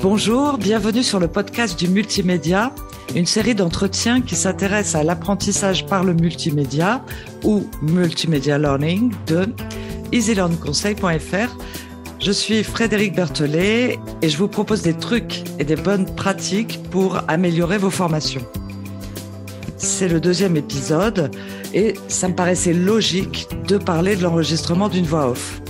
Bonjour, bienvenue sur le podcast du multimédia, une série d'entretiens qui s'intéresse à l'apprentissage par le multimédia ou multimedia learning de easylearnconseil.fr. Je suis Frédéric Berthelet et je vous propose des trucs et des bonnes pratiques pour améliorer vos formations. C'est le 2e épisode et ça me paraissait logique de parler de l'enregistrement d'une voix off.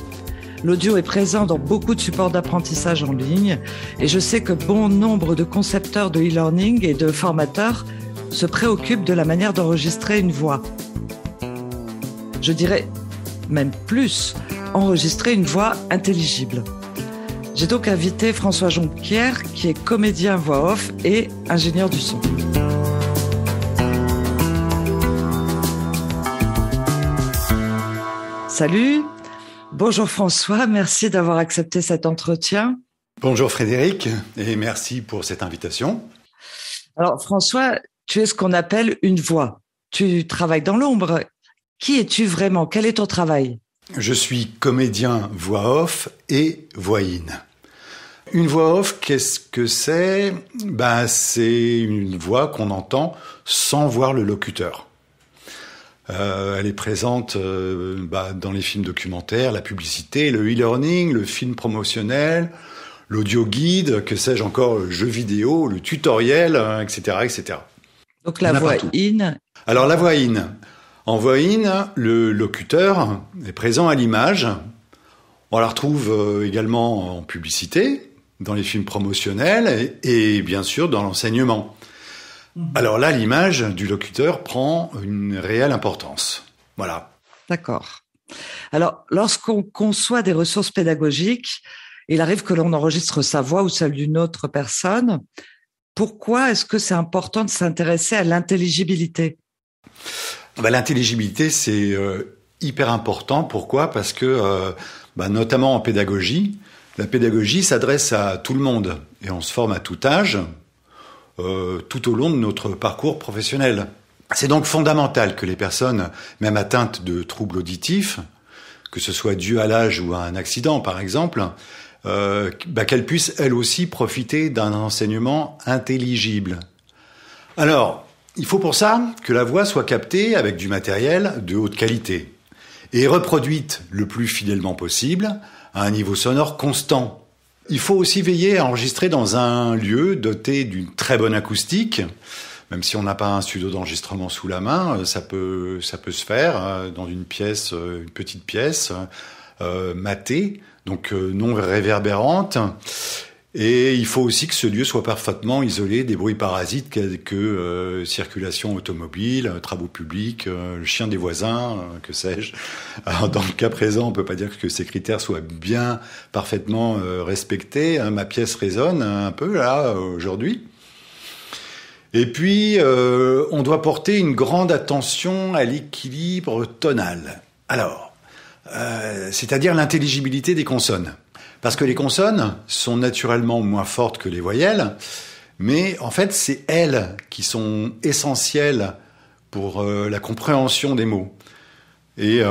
L'audio est présent dans beaucoup de supports d'apprentissage en ligne et je sais que bon nombre de concepteurs de e-learning et de formateurs se préoccupent de la manière d'enregistrer une voix. Je dirais même plus, enregistrer une voix intelligible. J'ai donc invité François Jonquière, qui est comédien voix off et ingénieur du son. Salut! Bonjour François, merci d'avoir accepté cet entretien. Bonjour Frédéric et merci pour cette invitation. Alors François, tu es ce qu'on appelle une voix. Tu travailles dans l'ombre. Qui es-tu vraiment? Quel est ton travail? Je suis comédien voix off et voix in. Une voix off, qu'est-ce que c'est? C'est une voix qu'on entend sans voir le locuteur. Elle est présente dans les films documentaires, la publicité, le e-learning, le film promotionnel, l'audio guide, que sais-je encore, le jeu vidéo, le tutoriel, etc., etc. Donc la voix in. Alors la voix in. En voix in, le locuteur est présent à l'image. On la retrouve également en publicité, dans les films promotionnels et bien sûr dans l'enseignement. Alors là, l'image du locuteur prend une réelle importance. Voilà. D'accord. Alors, lorsqu'on conçoit des ressources pédagogiques, il arrive que l'on enregistre sa voix ou celle d'une autre personne. Pourquoi est-ce que c'est important de s'intéresser à l'intelligibilité? L'intelligibilité, c'est hyper important. Pourquoi? Parce que, notamment en pédagogie, la pédagogie s'adresse à tout le monde et on se forme à tout âge. Tout au long de notre parcours professionnel. C'est donc fondamental que les personnes, même atteintes de troubles auditifs, que ce soit dû à l'âge ou à un accident par exemple, qu'elles puissent elles aussi profiter d'un enseignement intelligible. Alors, il faut pour ça que la voix soit captée avec du matériel de haute qualité et reproduite le plus fidèlement possible à un niveau sonore constant. Il faut aussi veiller à enregistrer dans un lieu doté d'une très bonne acoustique. Même si on n'a pas un studio d'enregistrement sous la main, ça peut se faire dans une petite pièce matée, donc non réverbérante. Et il faut aussi que ce lieu soit parfaitement isolé des bruits parasites que circulation automobile, travaux publics, le chien des voisins, que sais-je. Alors, dans le cas présent, on peut pas dire que ces critères soient bien parfaitement respectés. Ma pièce résonne un peu là aujourd'hui. Et puis, on doit porter une grande attention à l'équilibre tonal. Alors, c'est-à-dire l'intelligibilité des consonnes. Parce que les consonnes sont naturellement moins fortes que les voyelles, mais en fait, c'est elles qui sont essentielles pour la compréhension des mots. Et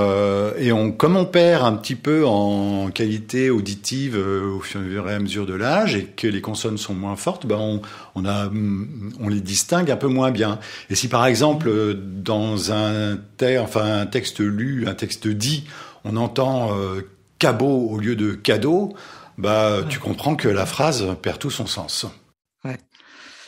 comme on perd un petit peu en qualité auditive au fur et à mesure de l'âge et que les consonnes sont moins fortes, on les distingue un peu moins bien. Et si par exemple dans un texte lu, un texte dit, on entend cabot au lieu de cadeau, tu comprends que la phrase perd tout son sens. Ouais.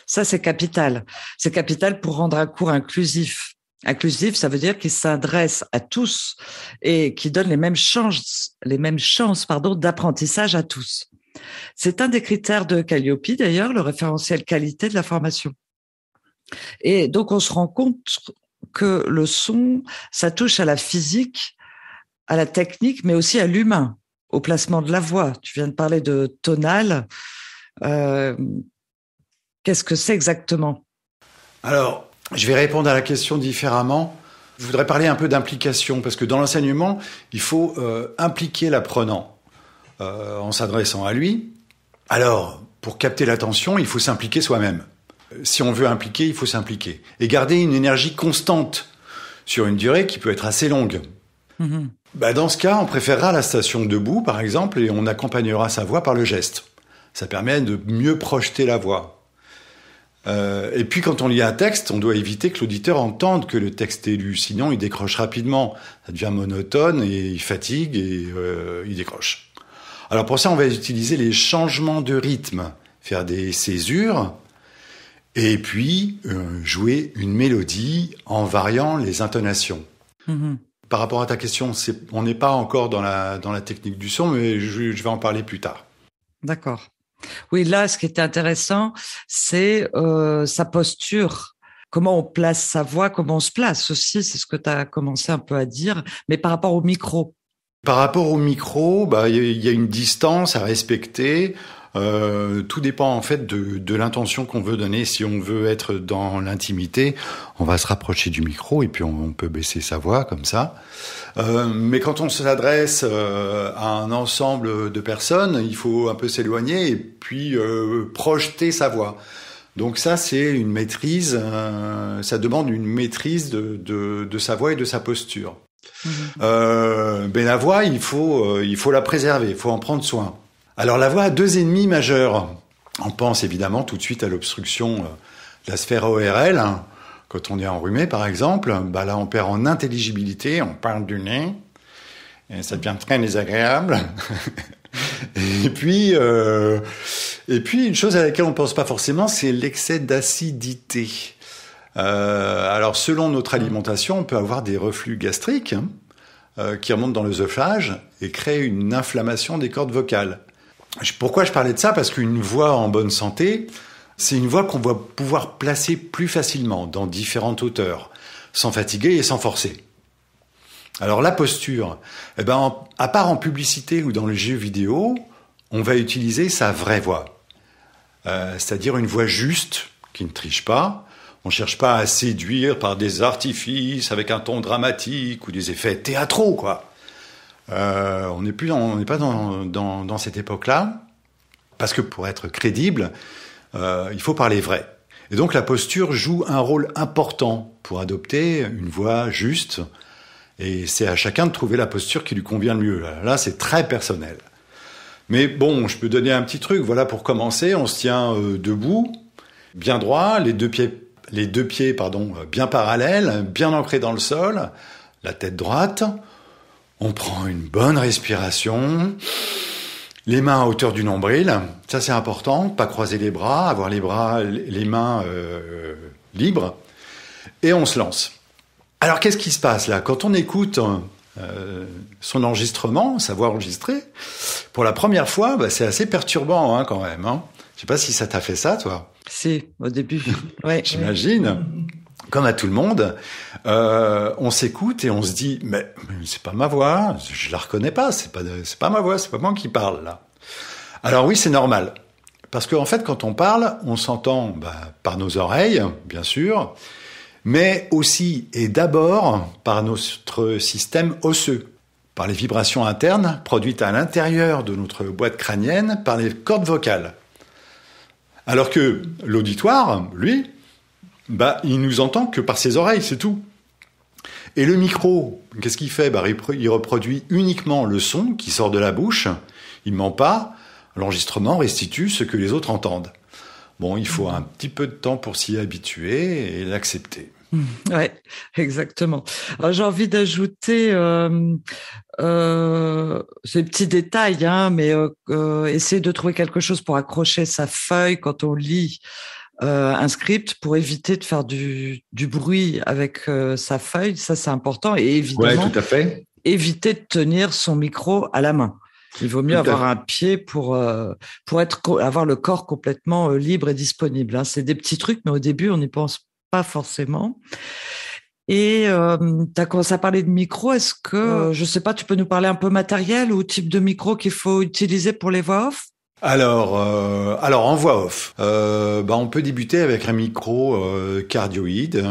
Ça, c'est capital. C'est capital pour rendre un cours inclusif. Inclusif, ça veut dire qu'il s'adresse à tous et qui donne les mêmes chances d'apprentissage à tous. C'est un des critères de Calliope, d'ailleurs, le référentiel qualité de la formation. Et donc, on se rend compte que le son, ça touche à la physique, à la technique, mais aussi à l'humain, au placement de la voix. Tu viens de parler de tonal. Qu'est-ce que c'est exactement? Alors, je vais répondre à la question différemment. Je voudrais parler un peu d'implication, parce que dans l'enseignement, il faut impliquer l'apprenant en s'adressant à lui. Alors, pour capter l'attention, il faut s'impliquer soi-même. Si on veut impliquer, il faut s'impliquer. Et garder une énergie constante sur une durée qui peut être assez longue. Dans ce cas, on préférera la station debout, par exemple, et on accompagnera sa voix par le geste. Ça permet de mieux projeter la voix. Et puis quand on lit un texte, on doit éviter que l'auditeur entende que le texte est lu, sinon il décroche rapidement. Ça devient monotone et il fatigue et il décroche. Alors pour ça, on va utiliser les changements de rythme, faire des césures, et puis jouer une mélodie en variant les intonations. Mm-hmm. Par rapport à ta question, on n'est pas encore dans la technique du son, mais je vais en parler plus tard. D'accord. Oui, là, ce qui était intéressant, c'est sa posture. Comment on place sa voix, comment on se place aussi, c'est ce que tu as commencé un peu à dire, mais par rapport au micro. Par rapport au micro, il y a une distance à respecter. Tout dépend en fait de l'intention qu'on veut donner. Si on veut être dans l'intimité, on va se rapprocher du micro et puis on peut baisser sa voix comme ça. Mais quand on s'adresse à un ensemble de personnes, il faut un peu s'éloigner et puis projeter sa voix. Donc ça, c'est une maîtrise. Ça demande une maîtrise de sa voix et de sa posture. Mais la voix, il faut la préserver, il faut en prendre soin. Alors la voix a deux ennemis majeurs. On pense évidemment tout de suite à l'obstruction de la sphère ORL. Quand on est enrhumé par exemple, là on perd en intelligibilité, on parle du nez, et ça devient très désagréable. et puis une chose à laquelle on pense pas forcément, c'est l'excès d'acidité. Alors selon notre alimentation, on peut avoir des reflux gastriques qui remontent dans l'œsophage et créent une inflammation des cordes vocales. Pourquoi je parlais de ça ? Parce qu'une voix en bonne santé, c'est une voix qu'on va pouvoir placer plus facilement dans différentes hauteurs, sans fatiguer et sans forcer. Alors la posture, à part en publicité ou dans les jeux vidéo, on va utiliser sa vraie voix. C'est-à-dire une voix juste, qui ne triche pas. On ne cherche pas à séduire par des artifices avec un ton dramatique ou des effets théâtraux, quoi. On n'est pas dans cette époque-là, parce que pour être crédible, il faut parler vrai. Et donc la posture joue un rôle important pour adopter une voix juste, et c'est à chacun de trouver la posture qui lui convient le mieux. Là, c'est très personnel. Mais bon, je peux donner un petit truc. Voilà, pour commencer, on se tient debout, bien droit, les deux pieds bien parallèles, bien ancrés dans le sol, la tête droite. On prend une bonne respiration, les mains à hauteur du nombril, ça c'est important, pas croiser les bras, avoir les mains libres, et on se lance. Alors qu'est-ce qui se passe là ? Quand on écoute son enregistrement, sa voix enregistrée, pour la première fois, c'est assez perturbant quand même. Je sais pas si ça t'a fait ça, toi ? Si, au début. Ouais. J'imagine. Comme à tout le monde, on s'écoute et on se dit mais c'est pas ma voix, je la reconnais pas, c'est pas ma voix, c'est pas moi qui parle là. Alors oui, c'est normal, parce qu'en fait quand on parle, on s'entend par nos oreilles, bien sûr, mais aussi et d'abord par notre système osseux, par les vibrations internes produites à l'intérieur de notre boîte crânienne par les cordes vocales. Alors que l'auditoire, lui, il nous entend que par ses oreilles, c'est tout. Et le micro, qu'est-ce qu'il fait ? Il reproduit uniquement le son qui sort de la bouche. Il ment pas. L'enregistrement restitue ce que les autres entendent. Bon, il faut un petit peu de temps pour s'y habituer et l'accepter. Ouais, exactement. Alors, j'ai envie d'ajouter ces petits détails, mais essayer de trouver quelque chose pour accrocher sa feuille quand on lit un script, pour éviter de faire du bruit avec sa feuille. Ça, c'est important. Et évidemment, ouais, tout à fait. Éviter de tenir son micro à la main. Il vaut mieux avoir un pied pour avoir le corps complètement libre et disponible. C'est des petits trucs, mais au début, on n'y pense pas forcément. Et tu as commencé à parler de micro. Est-ce que, je sais pas, tu peux nous parler un peu matériel ou type de micro qu'il faut utiliser pour les voix off ? Alors en voix off, on peut débuter avec un micro cardioïde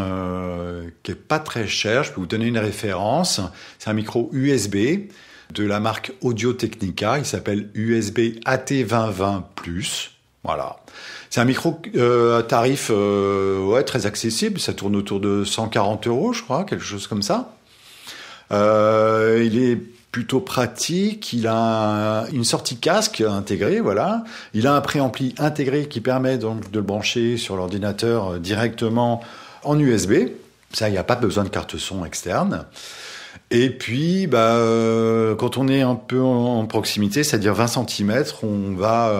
qui est pas très cher. Je peux vous donner une référence. C'est un micro USB de la marque Audio-Technica. Il s'appelle USB AT2020+. Voilà. C'est un micro à tarif très accessible. Ça tourne autour de 140 €, je crois, quelque chose comme ça. Il est plutôt pratique. Il a une sortie casque intégrée, voilà. Il a un préampli intégré qui permet donc de le brancher sur l'ordinateur directement en USB. Ça, il n'y a pas besoin de carte son externe. Et puis, quand on est un peu en proximité, c'est-à-dire 20 cm, on va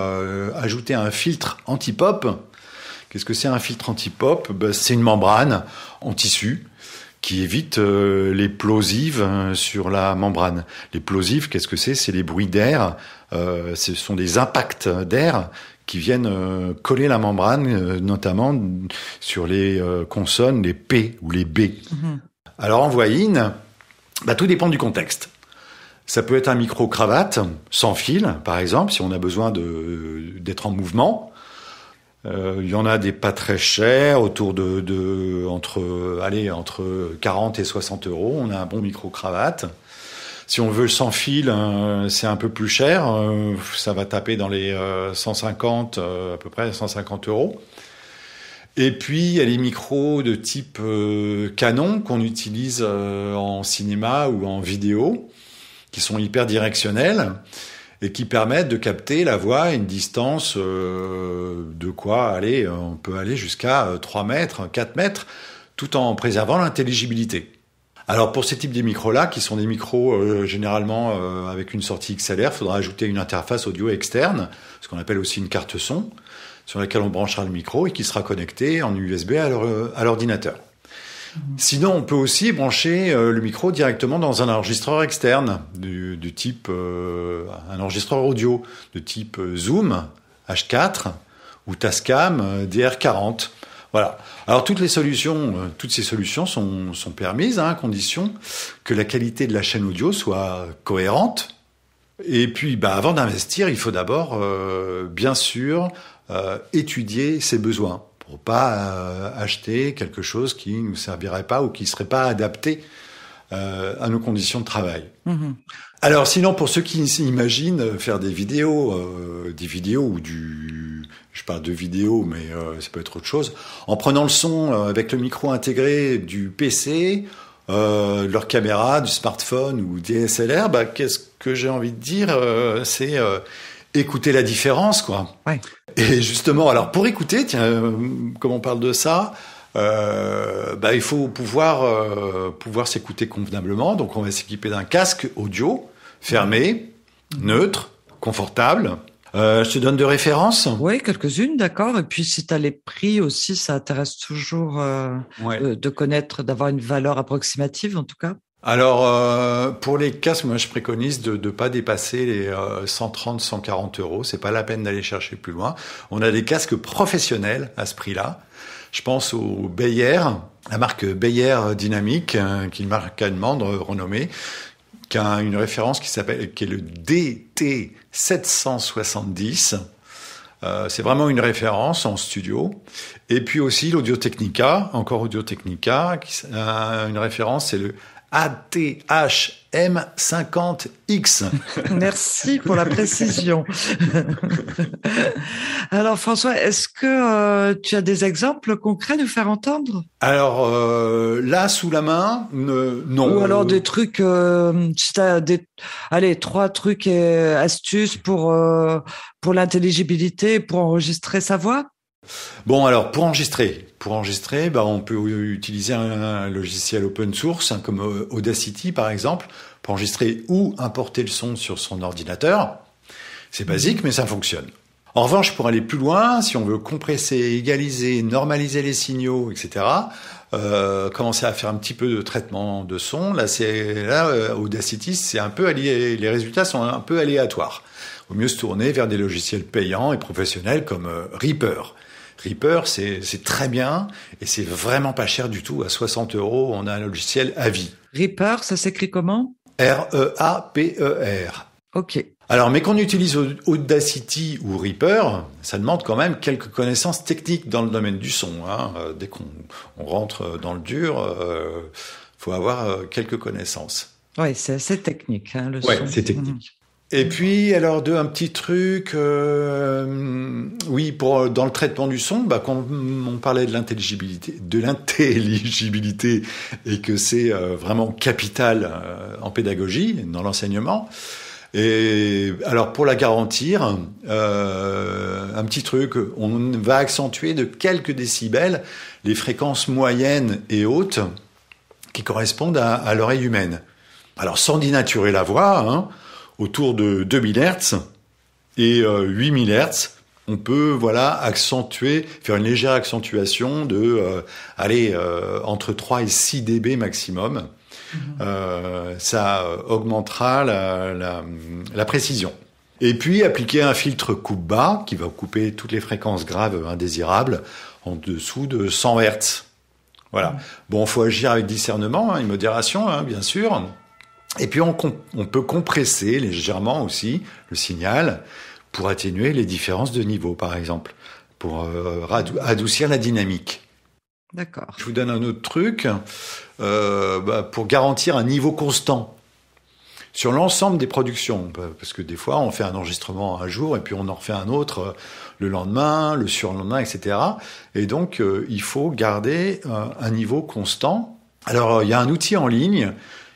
ajouter un filtre anti-pop. Qu'est-ce que c'est un filtre anti-pop ? C'est une membrane en tissu qui évite les plosives sur la membrane. Les plosives, qu'est-ce que c'est ? C'est les bruits d'air, ce sont des impacts d'air qui viennent coller la membrane, notamment sur les consonnes, les P ou les B. Mm-hmm. Alors en voix-in, tout dépend du contexte. Ça peut être un micro-cravate, sans fil, par exemple, si on a besoin d'être en mouvement. Il y en a des pas très chers, autour entre 40 et 60 euros. On a un bon micro-cravate. Si on veut sans fil, c'est un peu plus cher. Ça va taper dans les 150, à peu près 150 euros. Et puis, il y a les micros de type Canon qu'on utilise en cinéma ou en vidéo, qui sont hyper directionnels et qui permettent de capter la voix à une distance de quoi aller. On peut aller jusqu'à 3 mètres, 4 mètres, tout en préservant l'intelligibilité. Alors pour ces types de micros-là, qui sont des micros généralement avec une sortie XLR, il faudra ajouter une interface audio externe, ce qu'on appelle aussi une carte son, sur laquelle on branchera le micro et qui sera connecté en USB à l'ordinateur. Sinon, on peut aussi brancher le micro directement dans un enregistreur externe du type un enregistreur audio de type Zoom H4 ou Tascam DR40. Voilà. Alors toutes ces solutions sont permises à condition que la qualité de la chaîne audio soit cohérente. Et puis, avant d'investir, il faut d'abord, bien sûr, étudier ses besoins. Pour pas acheter quelque chose qui nous servirait pas ou qui serait pas adapté à nos conditions de travail. Mmh. Alors sinon, pour ceux qui s'imaginent faire des vidéos ou je parle de vidéo, mais ça peut être autre chose, en prenant le son avec le micro intégré du PC, de leur caméra, du smartphone ou DSLR, qu'est-ce que j'ai envie de dire, c'est écouter la différence, quoi. Ouais. Et justement, alors pour écouter, tiens, comme on parle de ça, il faut pouvoir s'écouter convenablement. Donc on va s'équiper d'un casque audio fermé, neutre, confortable. Je te donne 2 références. Oui, quelques-unes, d'accord. Et puis si tu as les prix aussi, ça intéresse toujours de connaître, d'avoir une valeur approximative en tout cas. Alors, pour les casques, moi, je préconise de ne pas dépasser les 130, 140 euros. C'est pas la peine d'aller chercher plus loin. On a des casques professionnels à ce prix-là. Je pense au Beyer, la marque Beyer Dynamic, qui est une marque allemande renommée, qui a une référence qui est le DT770. C'est vraiment une référence en studio. Et puis aussi l'Audio-Technica, qui a une référence, c'est le ATH-M50X. Merci pour la précision. Alors François, est-ce que tu as des exemples concrets à nous faire entendre ? Alors là, sous la main, non. Ou alors des trucs, si t'as 3 trucs et astuces pour l'intelligibilité, pour enregistrer sa voix ? Bon, alors pour enregistrer, on peut utiliser un logiciel open source comme Audacity par exemple pour enregistrer ou importer le son sur son ordinateur. C'est basique, mais ça fonctionne. En revanche, pour aller plus loin, si on veut compresser, égaliser, normaliser les signaux, etc., commencer à faire un petit peu de traitement de son, Audacity, c'est un peu les résultats sont un peu aléatoires. Il vaut mieux se tourner vers des logiciels payants et professionnels comme Reaper. Reaper, c'est très bien et c'est vraiment pas cher du tout. À 60 euros, on a un logiciel à vie. Reaper, ça s'écrit comment ? R-E-A-P-E-R. Ok. Alors, mais qu'on utilise Audacity ou Reaper, ça demande quand même quelques connaissances techniques dans le domaine du son. Dès qu'on rentre dans le dur, faut avoir quelques connaissances. Oui, c'est assez technique, le son. Oui, c'est technique. Et puis, alors, un petit truc, oui, dans le traitement du son, quand on parlait de l'intelligibilité, et que c'est vraiment capital en pédagogie, dans l'enseignement. Et alors, pour la garantir, un petit truc, on va accentuer de quelques décibels les fréquences moyennes et hautes qui correspondent à l'oreille humaine. Alors, sans dénaturer la voix, hein, autour de 2000 Hz et 8000 Hz, on peut accentuer, faire une légère accentuation de entre 3 et 6 dB maximum. Ça augmentera la précision. Et puis appliquer un filtre coupe-bas qui va couper toutes les fréquences graves indésirables en dessous de 100 Hz. Voilà. Bon, faut agir avec discernement, hein, et modération, hein, bien sûr. Et puis on peut compresser légèrement aussi le signal pour atténuer les différences de niveau, par exemple, pour adoucir la dynamique. D'accord. Je vous donne un autre truc, pour garantir un niveau constant sur l'ensemble des productions, parce que des fois on fait un enregistrement un jour et puis on en refait un autre le lendemain, le surlendemain, etc. Et donc il faut garder un niveau constant. Alors il y a un outil en ligne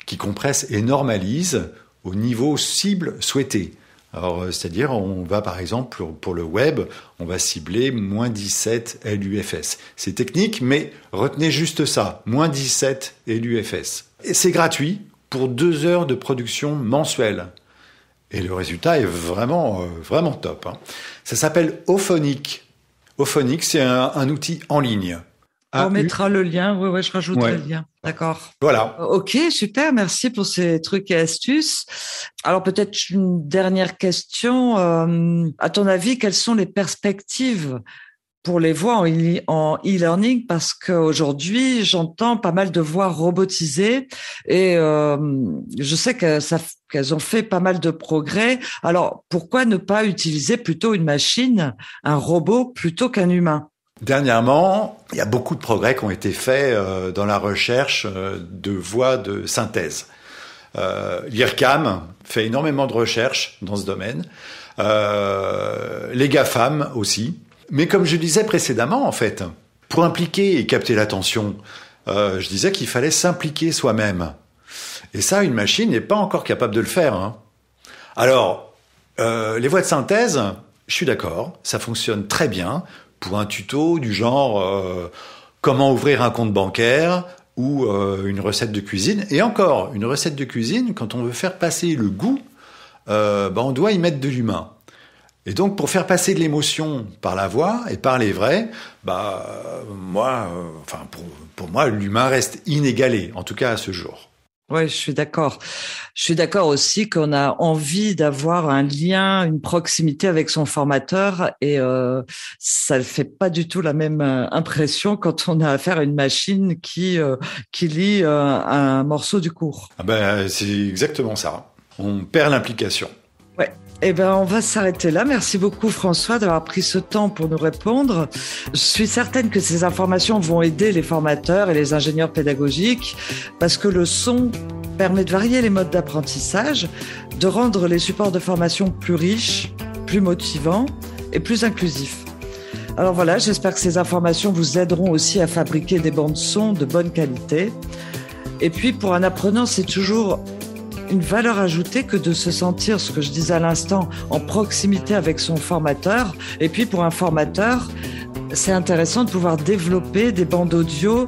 qui compresse et normalise au niveau cible souhaité. Alors, c'est-à-dire, on va par exemple, pour le web, on va cibler moins 17 LUFS. C'est technique, mais retenez juste ça, moins 17 LUFS. Et c'est gratuit pour 2 heures de production mensuelle. Et le résultat est vraiment top, hein. Ça s'appelle Auphonic. Auphonic, c'est un outil en ligne. On mettra le lien, oui, je rajouterai le lien. D'accord. Voilà. Ok, super, merci pour ces trucs et astuces. Alors peut-être une dernière question. À ton avis, quelles sont les perspectives pour les voix en e-learning? Parce qu'aujourd'hui, j'entends pas mal de voix robotisées et je sais qu'elles ont fait pas mal de progrès. Alors pourquoi ne pas utiliser plutôt une machine, un robot, plutôt qu'un humain? Dernièrement, il y a beaucoup de progrès qui ont été faits dans la recherche de voix de synthèse. L'IRCAM fait énormément de recherches dans ce domaine. Les GAFAM aussi. Mais comme je disais précédemment, en fait, pour impliquer et capter l'attention, je disais qu'il fallait s'impliquer soi-même. Et ça, une machine n'est pas encore capable de le faire, hein. Alors, les voix de synthèse, je suis d'accord, ça fonctionne très bien pour un tuto du genre comment ouvrir un compte bancaire ou une recette de cuisine. Et encore, une recette de cuisine, quand on veut faire passer le goût, on doit y mettre de l'humain. Et donc, pour faire passer de l'émotion par la voix et par les vrais, pour moi, l'humain reste inégalé, en tout cas à ce jour. Oui, je suis d'accord. Je suis d'accord aussi qu'on a envie d'avoir un lien, une proximité avec son formateur et ça ne fait pas du tout la même impression quand on a affaire à une machine qui lit un morceau du cours. C'est exactement ça. On perd l'implication. Ouais. On va s'arrêter là. Merci beaucoup François d'avoir pris ce temps pour nous répondre. Je suis certaine que ces informations vont aider les formateurs et les ingénieurs pédagogiques parce que le son permet de varier les modes d'apprentissage, de rendre les supports de formation plus riches, plus motivants et plus inclusifs. Alors voilà, j'espère que ces informations vous aideront aussi à fabriquer des bandes son de bonne qualité. Et puis pour un apprenant, c'est toujours une valeur ajoutée que de se sentir, ce que je disais à l'instant, en proximité avec son formateur. Et puis pour un formateur, c'est intéressant de pouvoir développer des bandes audio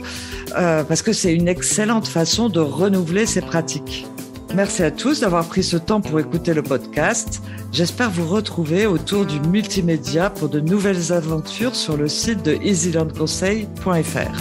parce que c'est une excellente façon de renouveler ses pratiques. Merci à tous d'avoir pris ce temps pour écouter le podcast. J'espère vous retrouver autour du multimédia pour de nouvelles aventures sur le site de easylearnconseil.fr.